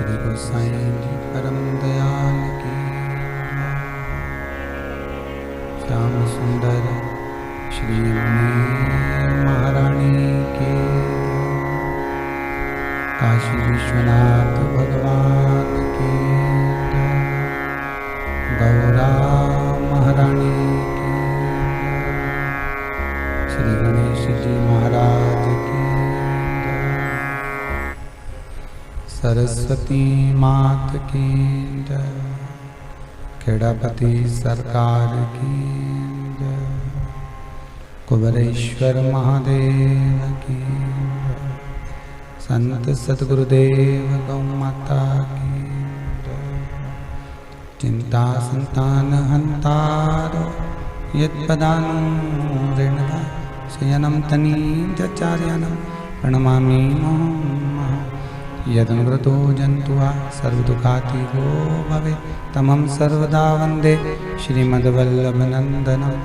श्री गोसाई जी परम दयाल की, श्याम सुंदर श्री यमुनी महारानी की, काशी विश्वनाथ भगवान की, गौरा महारानी की, श्री गणेश जी महाराज की, सरस्वती मात की जय, खेड़ापति सरकार की जय, कुबरेश्वर महादेव की जय, संत सद्गुरुदेव गौ माता की जय, चिंता संतान हंतारो यत्पदानुरेणवा शयनं तनीजाचार्यानं प्रणमामि यदनुव्रतो जन्तुः सर्वदुःखातिगो भवेत् तमं सर्वदा वन्दे श्रीमद्वल्लभनन्दनम्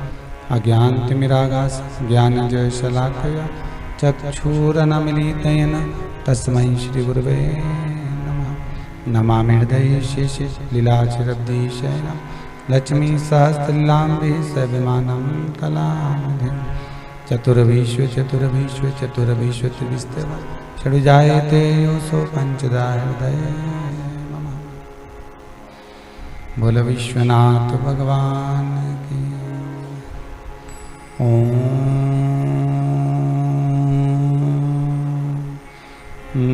अज्ञानतिमिरागास ज्ञानञ्जनशलाकया चक्षुरुन्मीलितेन तस्मै श्रीगुरवे नमः। नमामि हृदये शेषे लीलाचरब्धिशयनं लक्ष्मीसहस्रलीलाम्बे सविमानं कलानिधिं चतुर्विश्व षडुजायते योऽसो पंचदा हृदय मम। बोल विश्वनाथ भगवान की। ओम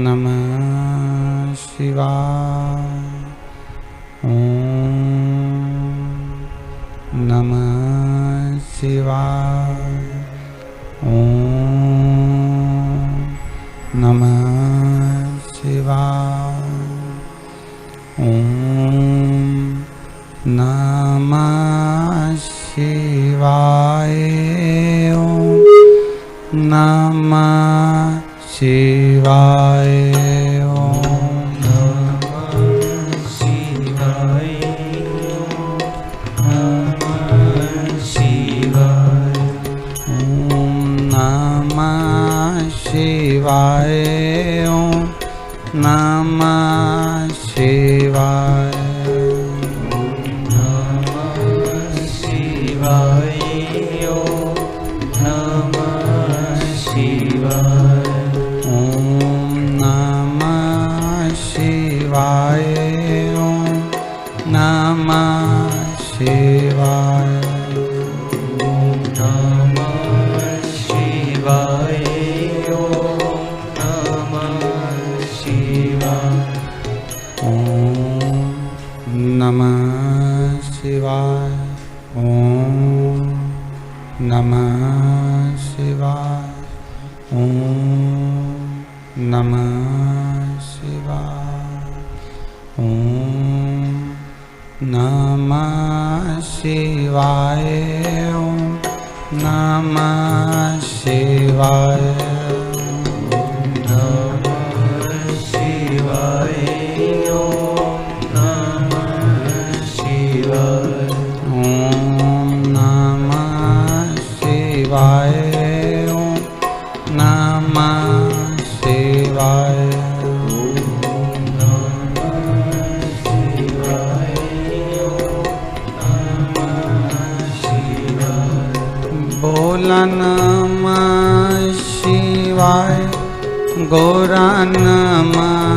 नमः शिवाय। ओम नमः शिवाय। ओम नमः शिवाय। ओम नमः शिवाय। ओम नमः शिवाय। ओम नमः शिवाय। नमः शिवाय। ओम नमः शिवाय। ओम नमः शिवाय। नमः शिवाय। ओम नमः शिवाय। ओम नमः शिवाय। ओम नमः शिवाय। ओम नमः शिवाय। नमः शिवाय। ओम नमः शिवाय। ओम नमः शिवाय। ओम नमः शिवाय। ओम नमः शिवाय। नमः शिवाय। गौरा नमः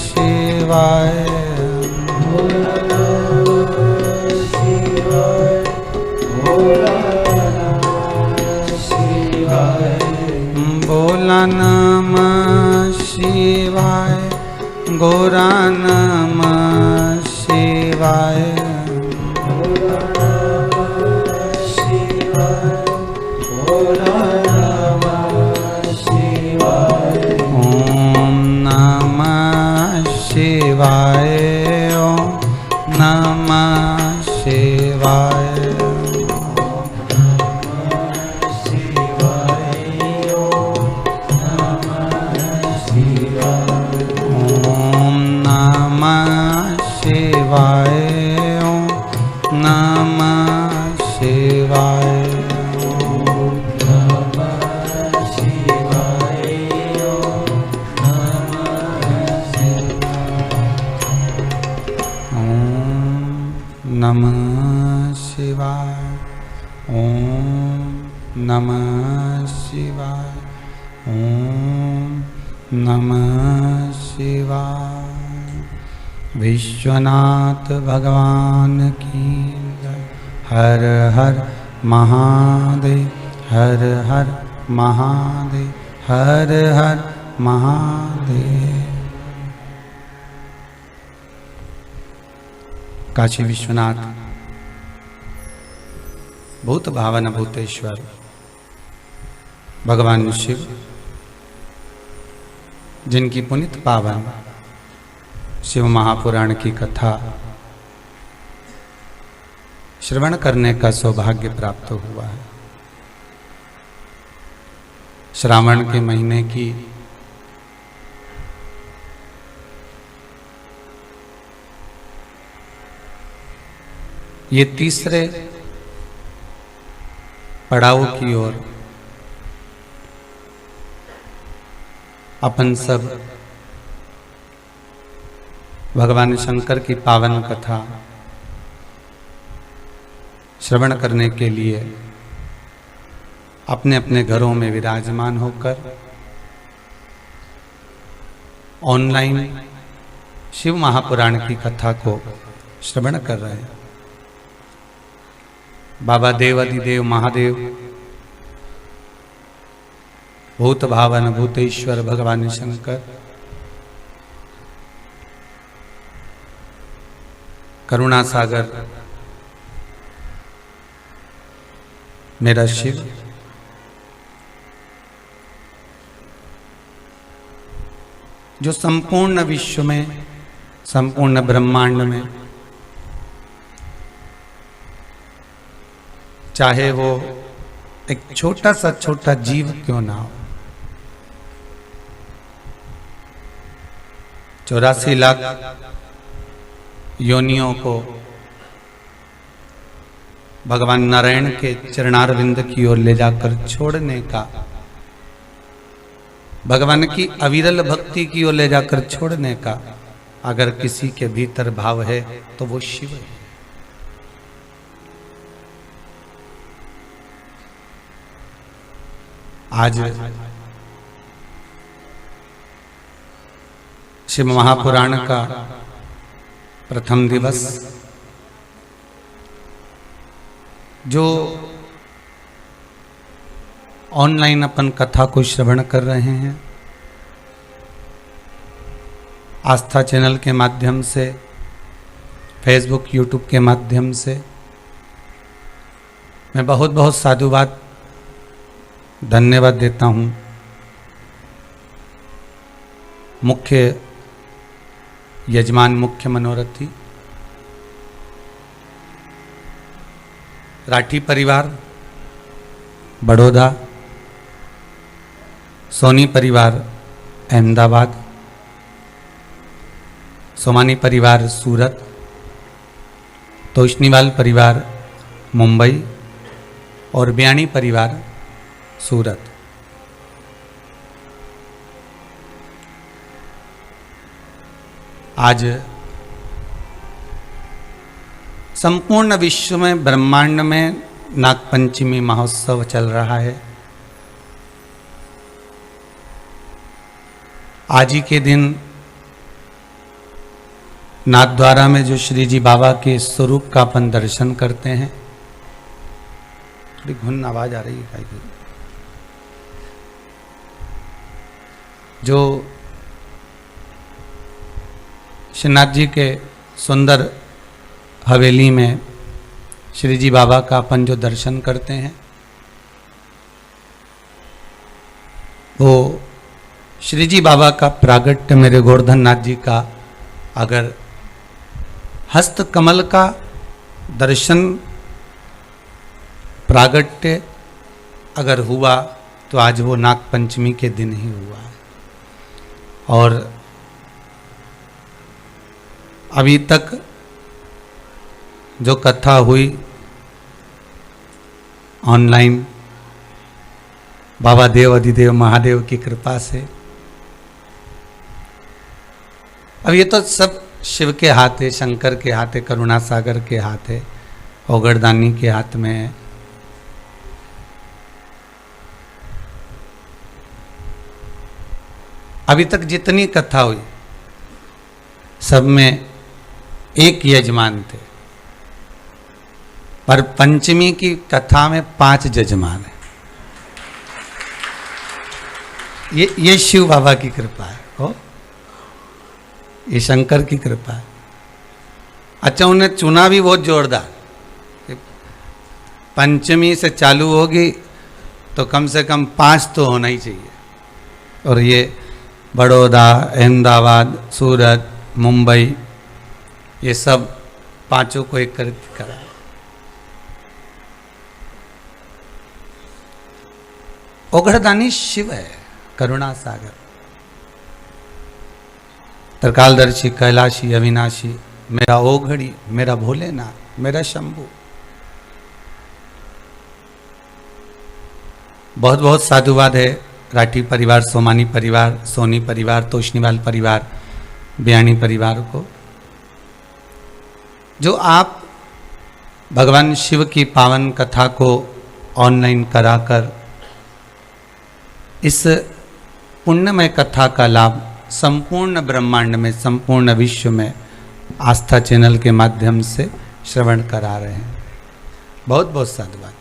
शिवाय। बोला नमः शिवाय। गौरा नमः शिवाय। शिवाय। ओम नमः शिवाय। ओम नमः शिवाय। ओम नमः शिवाय। विश्वनाथ भगवान की जय। हर हर महादेव, हर हर महादेव, हर हर महादेव। काशी विश्वनाथ भूत भावन भूतेश्वर भगवान शिव, जिनकी पुनित पावन शिव महापुराण की कथा श्रवण करने का सौभाग्य प्राप्त हुआ है। श्रावण के महीने की ये तीसरे पड़ाव की ओर अपन सब भगवान शंकर की पावन कथा श्रवण करने के लिए अपने अपने घरों में विराजमान होकर ऑनलाइन शिव महापुराण की कथा को श्रवण कर रहे हैं। बाबा देवाधिदेव महादेव, भूत भावन भूतेश्वर भगवान शंकर, करुणा सागर मेरा शिव, जो संपूर्ण विश्व में, संपूर्ण ब्रह्मांड में, चाहे वो एक छोटा सा छोटा जीव क्यों ना हो, 84 लाख योनियों को भगवान नारायण के चरणारविंद की ओर ले जाकर छोड़ने का, भगवान की अविरल भक्ति की ओर ले जाकर छोड़ने का अगर किसी के भीतर भाव है तो वो शिव है। आज शिव महापुराण का प्रथम दिवस, जो ऑनलाइन अपन कथा को श्रवण कर रहे हैं, आस्था चैनल के माध्यम से, फेसबुक यूट्यूब के माध्यम से, मैं बहुत बहुत साधुवाद धन्यवाद देता हूँ मुख्य यजमान, मुख्य मनोरथी, राठी परिवार बड़ौदा, सोनी परिवार अहमदाबाद, सोमानी परिवार सूरत, तोशनीवाल परिवार मुंबई और ब्याणी परिवार सूरत। आज संपूर्ण विश्व में, ब्रह्मांड में नागपंचमी महोत्सव चल रहा है। आज ही के दिन नाथद्वारा में जो श्री जी बाबा के स्वरूप का अपन दर्शन करते हैं, थोड़ी घुन आवाज आ रही है, जो श्रीनाथ जी के सुंदर हवेली में श्री जी बाबा का अपन जो दर्शन करते हैं, वो श्री जी बाबा का प्रागट्य मेरे गोवर्धन नाथ जी का अगर हस्त कमल का दर्शन प्रागट्य अगर हुआ तो आज वो नागपंचमी के दिन ही हुआ है। और अभी तक जो कथा हुई ऑनलाइन बाबा देव अधिदेव महादेव की कृपा से, अब ये तो सब शिव के हाथ है, शंकर के हाथ है, करुणा सागर के हाथ है, ओगरदानी के हाथ में है। अभी तक जितनी कथा हुई सब में एक यजमान थे, पर पंचमी की कथा में 5 यजमान है। ये शिव बाबा की कृपा है, हो ये शंकर की कृपा है। अच्छा, उन्हें चुना भी बहुत जोरदार। पंचमी से चालू होगी तो कम से कम 5 तो होना ही चाहिए। और ये बड़ौदा, अहमदाबाद, सूरत, मुंबई, ये सब 5 को एक करके करा। ओघड़दानी शिव है, करुणा सागर, त्रिकालदर्शी, कैलाशी, अविनाशी, मेरा ओघड़ी, मेरा भोलेनाथ, मेरा शंभू। बहुत बहुत साधुवाद है राठी परिवार, सोमानी परिवार, सोनी परिवार, तोशनीवाल परिवार, बयानी परिवार को, जो आप भगवान शिव की पावन कथा को ऑनलाइन कराकर इस पुण्यमय कथा का लाभ संपूर्ण ब्रह्मांड में, संपूर्ण विश्व में आस्था चैनल के माध्यम से श्रवण करा रहे हैं। बहुत बहुत साधुवाद।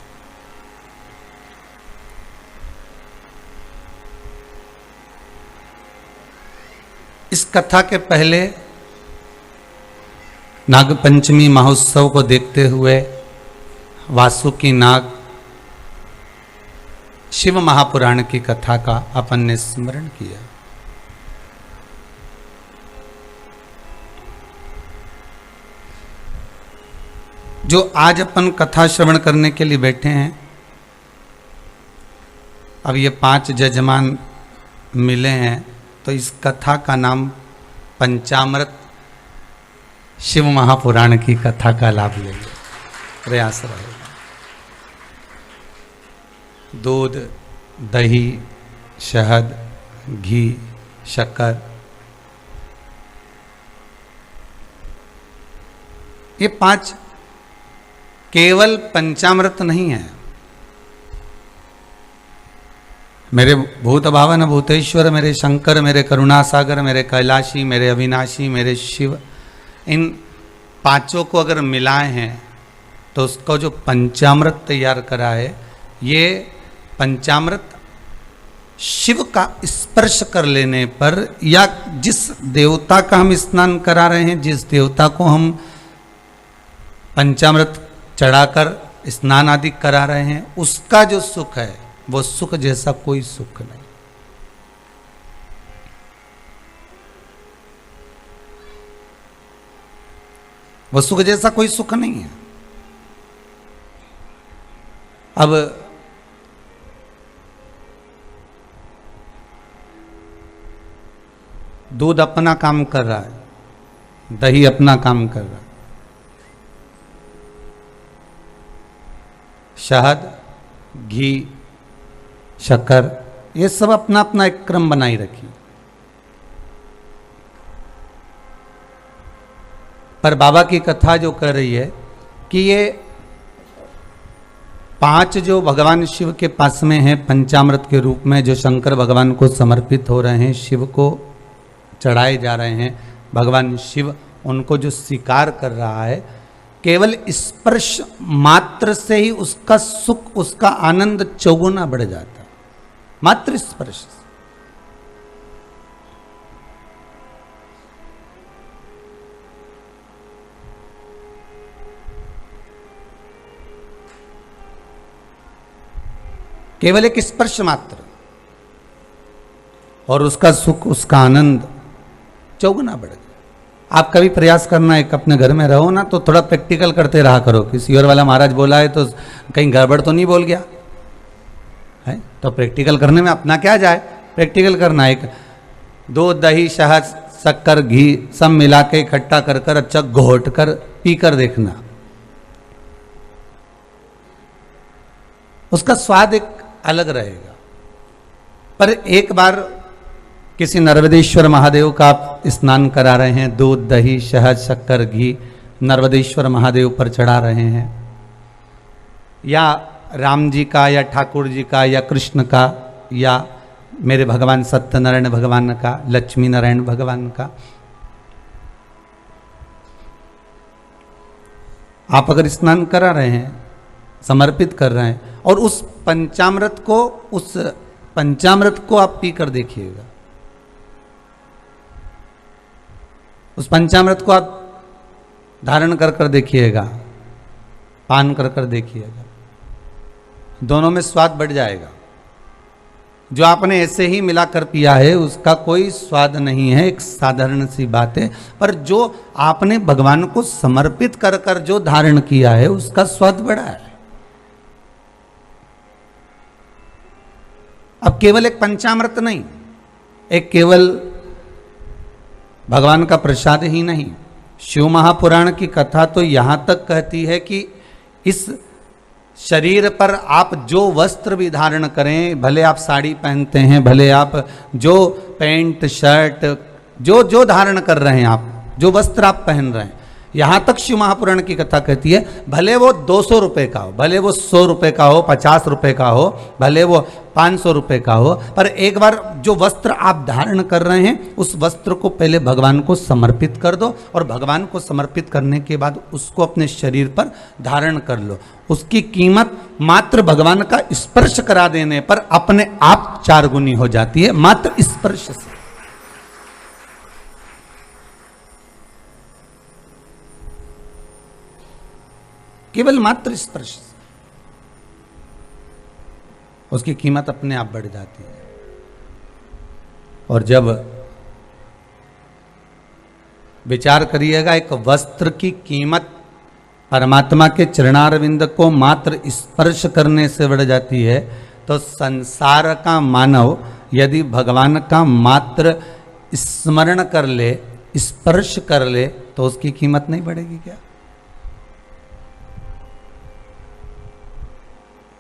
इस कथा के पहले नागपंचमी महोत्सव को देखते हुए वासुकी नाग शिव महापुराण की कथा का अपन ने स्मरण किया। जो आज अपन कथा श्रवण करने के लिए बैठे हैं, अब ये 5 यजमान मिले हैं, तो इस कथा का नाम पंचामृत शिव महापुराण की कथा का लाभ लेंगे, प्रयास रहेगा। दूध, दही, शहद, घी, शक्कर, ये 5 केवल पंचामृत नहीं है। मेरे भूत भावन भूतेश्वर, मेरे शंकर, मेरे करुणा सागर, मेरे कैलाशी, मेरे अविनाशी, मेरे शिव, इन 5 को अगर मिलाए हैं तो उसको जो पंचामृत तैयार करा है, ये पंचामृत शिव का स्पर्श कर लेने पर, या जिस देवता का हम स्नान करा रहे हैं, जिस देवता को हम पंचामृत चढ़ाकर स्नान आदि करा रहे हैं, उसका जो सुख है वो सुख जैसा कोई सुख नहीं। वो सुख जैसा कोई सुख नहीं है। अब दूध अपना काम कर रहा है, दही अपना काम कर रहा है, शहद, घी, शक्कर, ये सब अपना अपना एक क्रम बनाई रखी। पर बाबा की कथा जो कर रही है कि ये 5 जो भगवान शिव के पास में है पंचामृत के रूप में, जो शंकर भगवान को समर्पित हो रहे हैं, शिव को चढ़ाए जा रहे हैं, भगवान शिव उनको जो स्वीकार कर रहा है, केवल स्पर्श मात्र से ही उसका सुख, उसका आनंद चौगुना बढ़ जाता है, मात्र स्पर्श से। केवल एक स्पर्श मात्र, और उसका सुख, उसका आनंद चौगुना बढ़ गया। आप कभी प्रयास करना, एक अपने घर में रहो ना तो थोड़ा प्रैक्टिकल करते रहा करो। किसी और वाला महाराज बोला है तो कहीं गड़बड़ तो नहीं बोल गया है, तो प्रैक्टिकल करने में अपना क्या जाए, प्रैक्टिकल करना। एक दूध, दही, शहद, शक्कर, घी सब मिला के इकट्ठा कर कर अच्छा घोट कर पी कर देखना, उसका स्वाद एक अलग रहेगा। पर एक बार किसी नर्मदेश्वर महादेव का आप स्नान करा रहे हैं, दूध, दही, शहद, शक्कर, घी नर्मदेश्वर महादेव पर चढ़ा रहे हैं, या राम जी का, या ठाकुर जी का, या कृष्ण का, या मेरे भगवान सत्यनारायण भगवान का, लक्ष्मी नारायण भगवान का। आप अगर स्नान करा रहे हैं, समर्पित कर रहे हैं, और उस पंचामृत को आप पी कर देखिएगा, उस पंचामृत को आप धारण कर कर देखिएगा, पान कर कर देखिएगा, दोनों में स्वाद बढ़ जाएगा। जो आपने ऐसे ही मिलाकर पिया है उसका कोई स्वाद नहीं है, एक साधारण सी बात है। पर जो आपने भगवान को समर्पित कर कर जो धारण किया है उसका स्वाद बड़ा है। अब केवल एक पंचामृत नहीं, एक केवल भगवान का प्रसाद ही नहीं, शिव महापुराण की कथा तो यहां तक कहती है कि इस शरीर पर आप जो वस्त्र भी धारण करें, भले आप साड़ी पहनते हैं, भले आप जो पैंट शर्ट जो जो धारण कर रहे हैं, आप जो वस्त्र आप पहन रहे हैं, यहाँ तक शिव महापुराण की कथा कहती है, भले वो 200 रुपये का हो, भले वो 100 रुपये का हो, 50 रुपये का हो, भले वो 500 रुपये का हो, पर एक बार जो वस्त्र आप धारण कर रहे हैं उस वस्त्र को पहले भगवान को समर्पित कर दो, और भगवान को समर्पित करने के बाद उसको अपने शरीर पर धारण कर लो। उसकी कीमत मात्र भगवान का स्पर्श करा देने पर अपने आप 4 गुनी हो जाती है, मात्र स्पर्श से। केवल मात्र स्पर्श से उसकी कीमत अपने आप बढ़ जाती है। और जब विचार करिएगा, एक वस्त्र की कीमत परमात्मा के चरणारविंद को मात्र स्पर्श करने से बढ़ जाती है, तो संसार का मानव यदि भगवान का मात्र स्मरण कर ले, स्पर्श कर ले, तो उसकी कीमत नहीं बढ़ेगी क्या?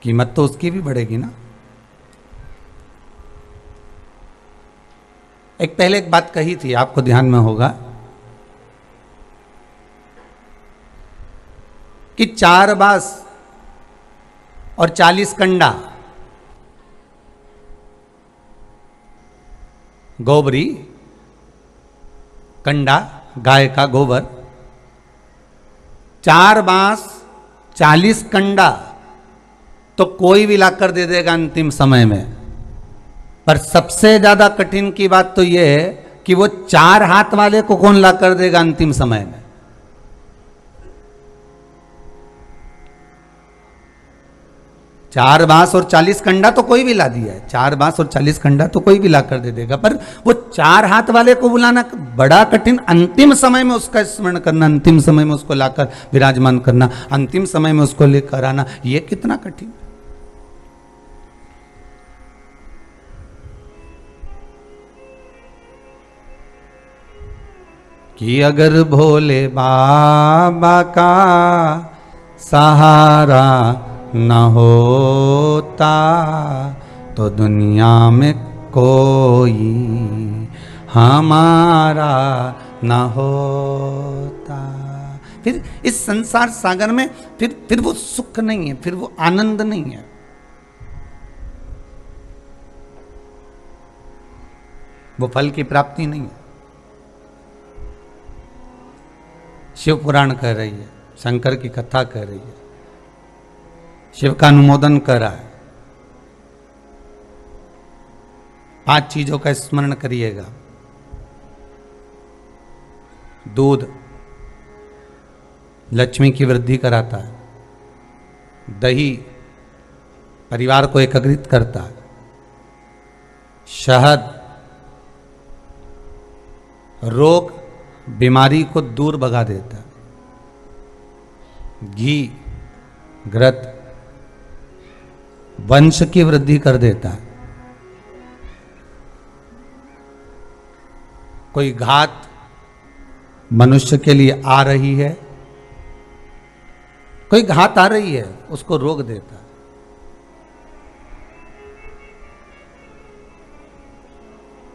कीमत तो उसकी भी बढ़ेगी ना। पहले एक बात कही थी, आपको ध्यान में होगा कि 4 बांस और 40 कंडा, गोबरी कंडा गाय का गोबर, 4 बांस 40 कंडा तो कोई भी लाकर दे देगा अंतिम समय में। पर सबसे ज्यादा कठिन की बात तो यह है कि वो 4 हाथ वाले को कौन लाकर देगा अंतिम समय में। चार बांस और 40 कंडा तो कोई भी ला दिया है, 4 बांस और 40 कंडा तो कोई भी लाकर दे देगा, पर वो 4 हाथ वाले को बुलाना बड़ा कठिन, अंतिम समय में उसका स्मरण करना, अंतिम समय में उसको लाकर विराजमान करना, अंतिम समय में उसको लेकर आना, ये कितना कठिन। कि अगर भोले बाबा का सहारा न होता तो दुनिया में कोई हमारा न होता। फिर इस संसार सागर में फिर वो सुख नहीं है, फिर वो आनंद नहीं है। वो फल की प्राप्ति नहीं है। शिव पुराण कह रही है, शंकर की कथा कह रही है, शिव का अनुमोदन कर रहा है। 5 चीजों का स्मरण करिएगा। दूध लक्ष्मी की वृद्धि कराता है, दही परिवार को एकत्रित करता है, शहद रोग बीमारी को दूर भगा देता है, घी घृत वंश की वृद्धि कर देता है। कोई घात मनुष्य के लिए आ रही है, कोई घात आ रही है, उसको रोक देता है।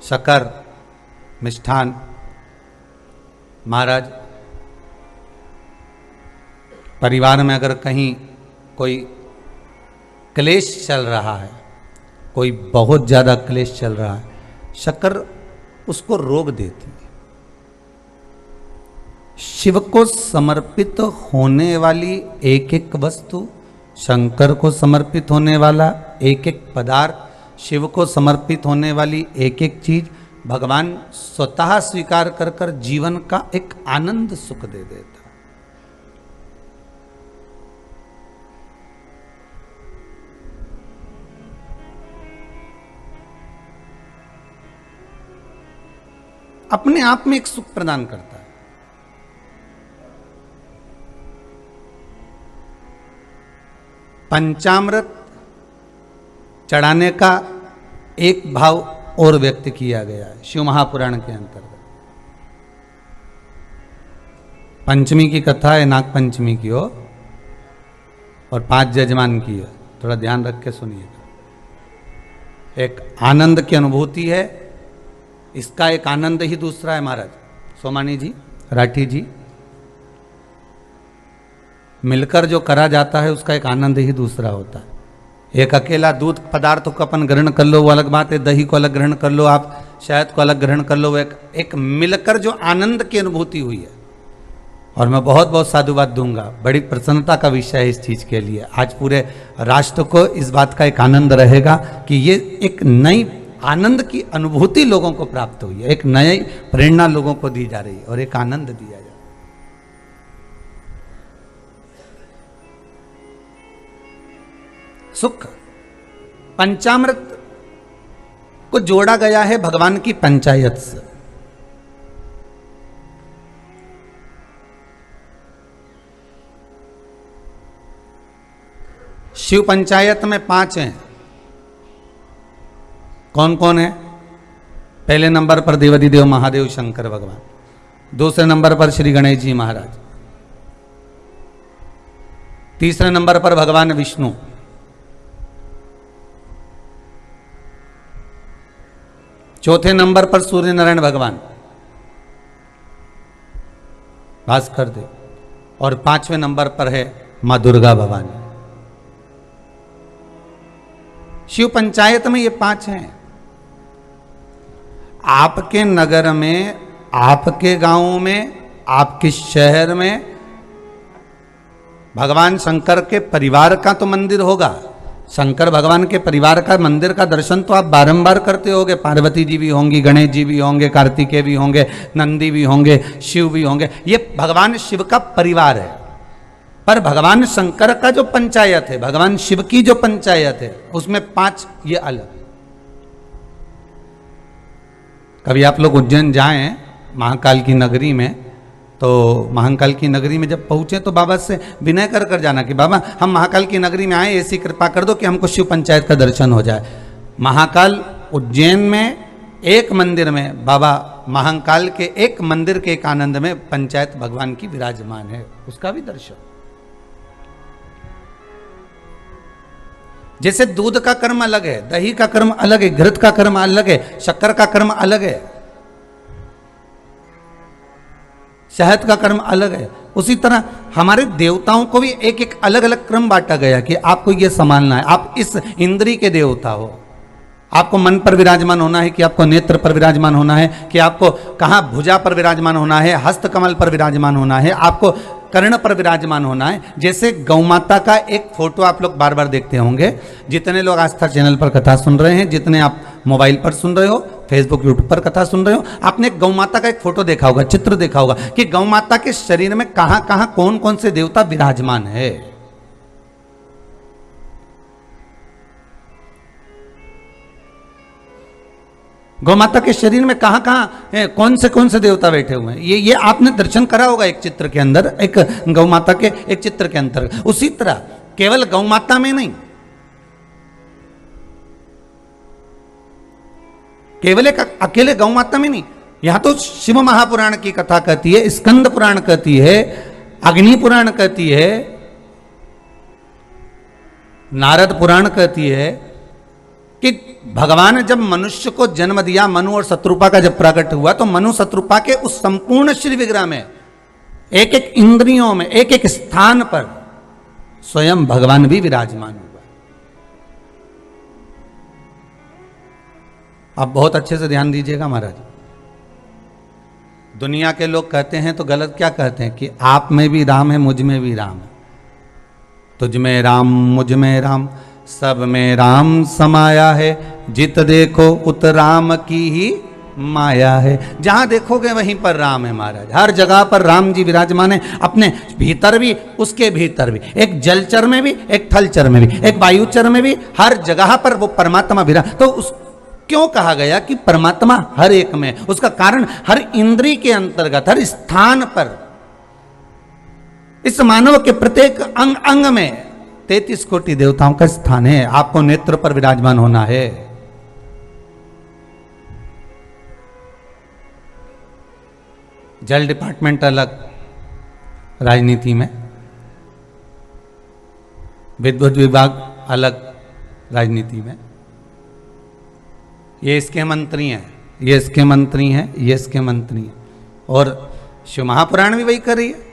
शक्कर मिष्ठान, महाराज परिवार में अगर कहीं कोई क्लेश चल रहा है, कोई बहुत ज्यादा क्लेश चल रहा है, शक्कर उसको रोक देती है। शिव को समर्पित होने वाली एक एक वस्तु, शंकर को समर्पित होने वाला एक एक पदार्थ, शिव को समर्पित होने वाली एक एक चीज भगवान स्वतः स्वीकार कर कर जीवन का एक आनंद सुख दे देता। अपने आप में एक सुख प्रदान करता है। पंचामृत चढ़ाने का एक भाव और व्यक्त किया गया है शिव महापुराण के अंतर्गत। पंचमी की कथा है, नाग पंचमी की हो और 5 जजमान की है, थोड़ा ध्यान रख के सुनिएगा। एक आनंद की अनुभूति है, इसका एक आनंद ही दूसरा है। महाराज सोमानी जी, राठी जी, मिलकर जो करा जाता है उसका एक आनंद ही दूसरा होता है। एक अकेला दूध पदार्थ को अपन ग्रहण कर लो वो अलग बात है, दही को अलग ग्रहण कर लो, आप शहद को अलग ग्रहण कर लो, वो एक मिलकर जो आनंद की अनुभूति हुई है। और मैं बहुत बहुत साधुवाद दूंगा, बड़ी प्रसन्नता का विषय है इस चीज के लिए। आज पूरे राष्ट्र को इस बात का एक आनंद रहेगा कि ये एक नई आनंद की अनुभूति लोगों को प्राप्त हुई है, एक नई प्रेरणा लोगों को दी जा रही है और एक आनंद दिया जा रहा है। सुख पंचामृत को जोड़ा गया है भगवान की पंचायत से। शिव पंचायत में 5 हैं। कौन कौन है? पहले नंबर पर देवाधिदेव महादेव शंकर भगवान, दूसरे नंबर पर श्री गणेश जी महाराज, तीसरे नंबर पर भगवान विष्णु, चौथे नंबर पर सूर्य नारायण भगवान भास्कर देव, और 5वें नंबर पर है मां दुर्गा भवानी। शिव पंचायत में ये 5 हैं। आपके नगर में, आपके गांव में, आपके शहर में भगवान शंकर के परिवार का तो मंदिर होगा। शंकर भगवान के परिवार का मंदिर का दर्शन तो आप बारंबार करते होंगे। पार्वती जी भी होंगी, गणेश जी भी होंगे, कार्तिकेय भी होंगे, नंदी भी होंगे, शिव भी होंगे। ये भगवान शिव का परिवार है। पर भगवान शंकर का जो पंचायत है, भगवान शिव की जो पंचायत है, उसमें 5 ये अलग। कभी आप लोग उज्जैन जाएं महाकाल की नगरी में, तो महाकाल की नगरी में जब पहुंचे तो बाबा से विनय कर कर जाना कि बाबा हम महाकाल की नगरी में आए, ऐसी कृपा कर दो कि हमको शिव पंचायत का दर्शन हो जाए। महाकाल उज्जैन में एक मंदिर में, बाबा महाकाल के एक मंदिर के एक आनंद में पंचायत भगवान की विराजमान है, उसका भी दर्शन। जैसे दूध का कर्म अलग है, दही का कर्म अलग है, घृत का कर्म अलग है, शक्कर का कर्म अलग है, शहद का कर्म अलग है, उसी तरह हमारे देवताओं को भी एक एक अलग अलग क्रम बांटा गया कि आपको ये संभालना है। आप इस इंद्री के देवता हो, आपको मन पर विराजमान होना है, कि आपको नेत्र पर विराजमान होना है, कि आपको कहाँ भुजा पर विराजमान होना है, हस्त कमल पर विराजमान होना है, आपको कर्ण पर विराजमान होना है। जैसे गौ माता का एक फोटो आप लोग बार बार देखते होंगे, जितने लोग आस्था चैनल पर कथा सुन रहे हैं, जितने आप मोबाइल पर सुन रहे हो, फेसबुक यूट्यूब पर कथा सुन रहे हो, आपने गौ माता का एक फोटो देखा होगा, चित्र देखा होगा कि गौ माता के शरीर में कहां कहां कौन कौन से देवता विराजमान है। गौ माता के शरीर में कहां कहां कौन से देवता बैठे हुए हैं, ये आपने दर्शन करा होगा एक चित्र के अंदर, एक गौ माता के एक चित्र के अंदर। उसी तरह केवल गौ माता में नहीं, केवल एक अकेले गौ माता में नहीं, यहां तो शिव महापुराण की कथा कहती है, स्कंद पुराण कहती है, अग्नि पुराण कहती है, नारद पुराण कहती है कि भगवान ने जब मनुष्य को जन्म दिया, मनु और शत्रुपा का जब प्रकट हुआ, तो मनु शत्रुपा के उस संपूर्ण श्री विग्रह में एक एक इंद्रियों में एक एक स्थान पर स्वयं भगवान भी विराजमान हुआ। अब बहुत अच्छे से ध्यान दीजिएगा महाराज। दुनिया के लोग कहते हैं तो गलत क्या कहते हैं कि आप में भी राम है, मुझ में भी राम है। तुझ में राम, मुझ में राम, सब में राम समाया है, जित देखो उत राम की ही माया है। जहां देखोगे वहीं पर राम है महाराज, हर जगह पर राम जी विराजमान है, अपने भीतर भी उसके भीतर भी, एक जलचर में भी, एक थलचर में भी, एक वायुचर में भी, हर जगह पर वो परमात्मा विराज। तो उस क्यों कहा गया कि परमात्मा हर एक में? उसका कारण हर इंद्री के अंतर्गत, हर स्थान पर, इस मानव के प्रत्येक अंग अंग में 33 कोटि देवताओं का स्थान है। आपको नेत्र पर विराजमान होना है। जल डिपार्टमेंट अलग राजनीति में, विद्युत विभाग अलग राजनीति में। ये इसके मंत्री हैं, ये इसके मंत्री हैं, ये इसके मंत्री हैं। और शिव महापुराण भी वही कर रही है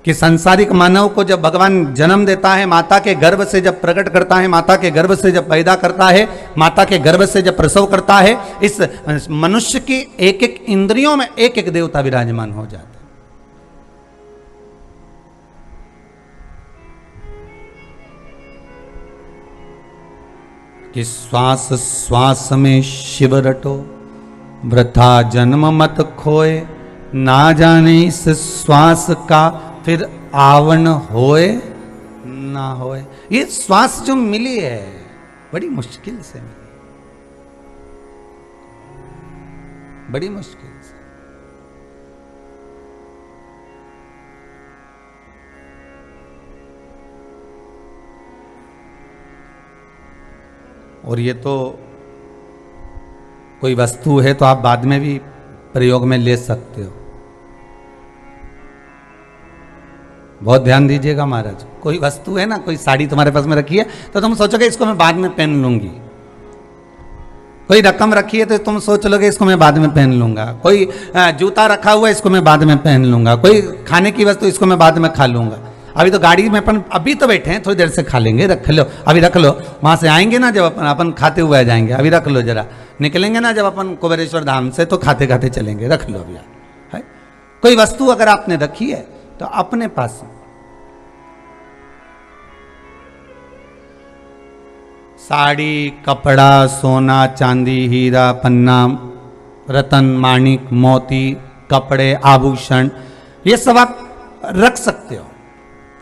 कि सांसारिक मानव को जब भगवान जन्म देता है, माता के गर्भ से जब प्रकट करता है, माता के गर्भ से जब पैदा करता है, माता के गर्भ से जब प्रसव करता है, इस मनुष्य की एक एक इंद्रियों में एक एक देवता विराजमान हो जाता है। कि श्वास श्वास में शिव रटो, वृथा जन्म मत खोए, ना जाने इस श्वास का फिर आवन होए ना होए। ये श्वास जो मिली है बड़ी मुश्किल से मिली, बड़ी मुश्किल से। और ये तो कोई वस्तु है तो आप बाद में भी प्रयोग में ले सकते हो। बहुत ध्यान दीजिएगा महाराज, कोई वस्तु है ना, कोई साड़ी तुम्हारे पास में रखी है तो तुम सोचोगे इसको मैं बाद में पहन लूंगी। कोई रकम रखी है तो तुम सोच लोगे इसको मैं बाद में पहन लूंगा। कोई जूता रखा हुआ है इसको मैं बाद में पहन लूंगा। कोई खाने की वस्तु इसको मैं बाद में खा लूंगा। अभी तो गाड़ी में अपन अभी तो बैठे हैं, थोड़ी देर से खा लेंगे, रख लो अभी, रख लो। वहां से आएंगे ना जब अपन खाते हुए आ जाएंगे, अभी रख लो जरा। निकलेंगे ना जब अपन कुबेरेश्वर धाम से तो खाते खाते चलेंगे, रख लो अभी है। कोई वस्तु अगर आपने रखी है तो अपने पास साड़ी, कपड़ा, सोना, चांदी, हीरा, पन्ना, रतन, माणिक, मोती, कपड़े, आभूषण, ये सब आप रख सकते हो,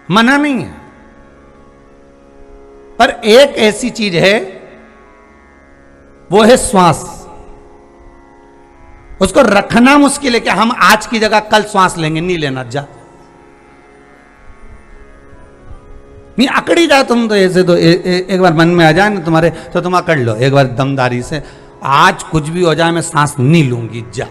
मना नहीं है। पर एक ऐसी चीज है, वो है श्वास। उसको रखना मुश्किल है कि हम आज की जगह कल श्वास लेंगे, नहीं लेना जा, नहीं अकड़ी जाओ तुम तो ऐसे। तो एक बार मन में आ जाए ना तुम्हारे तो तुम अकड़ लो एक बार दमदारी से, आज कुछ भी हो जाए मैं सांस नहीं लूंगी, जा।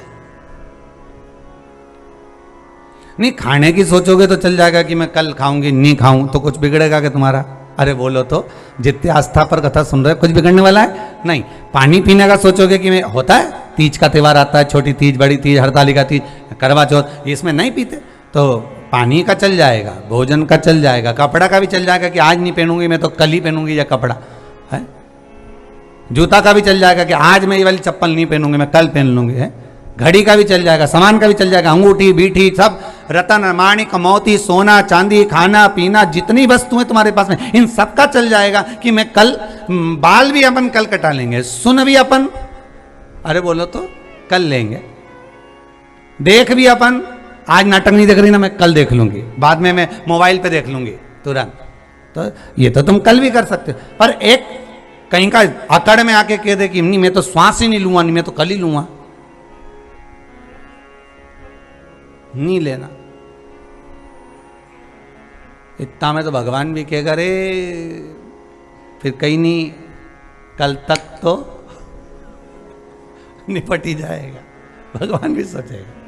नहीं खाने की सोचोगे तो चल जाएगा कि मैं कल खाऊंगी, नहीं खाऊं तो कुछ बिगड़ेगा क्या तुम्हारा? अरे बोलो तो, जितने आस्था पर कथा सुन रहे, कुछ बिगड़ने वाला है नहीं। पानी पीने का सोचोगे कि मैं होता है, तीज का त्योहार आता है, छोटी तीज, बड़ी तीज, हरतालिका तीज, करवा चौथ, इसमें नहीं पीते तो पानी का चल जाएगा, भोजन का चल जाएगा, कपड़ा का भी चल जाएगा कि आज नहीं पहनूंगी मैं तो कल ही पहनूंगी या कपड़ा है। जूता का भी चल जाएगा कि आज मैं ये वाली चप्पल नहीं पहनूंगी मैं कल पहन लूंगी है। घड़ी का भी चल जाएगा, सामान का भी चल जाएगा, अंगूठी, बीठी, सब रतन, माणिक, मोती, सोना, चांदी, खाना पीना, जितनी वस्तुएं तुम्हारे पास में, इन सब का चल जाएगा कि मैं कल, बाल भी अपन कल कटा लेंगे, सुन भी अपन, अरे बोलो तो कल लेंगे, देख भी अपन, आज नाटक नहीं देख रही ना मैं कल देख लूंगी, बाद में मैं मोबाइल पे देख लूंगी तुरंत। तो ये तो तुम कल भी कर सकते हो। पर एक कहीं का अकड़ में आके कह दे कि नहीं मैं तो श्वास ही नहीं लूंगा, नहीं मैं तो कल ही लूंगा, नहीं लेना। इतना में तो भगवान भी कहेगा रे फिर कहीं नहीं, कल तक तो निपट ही जाएगा, भगवान भी सोचेगा।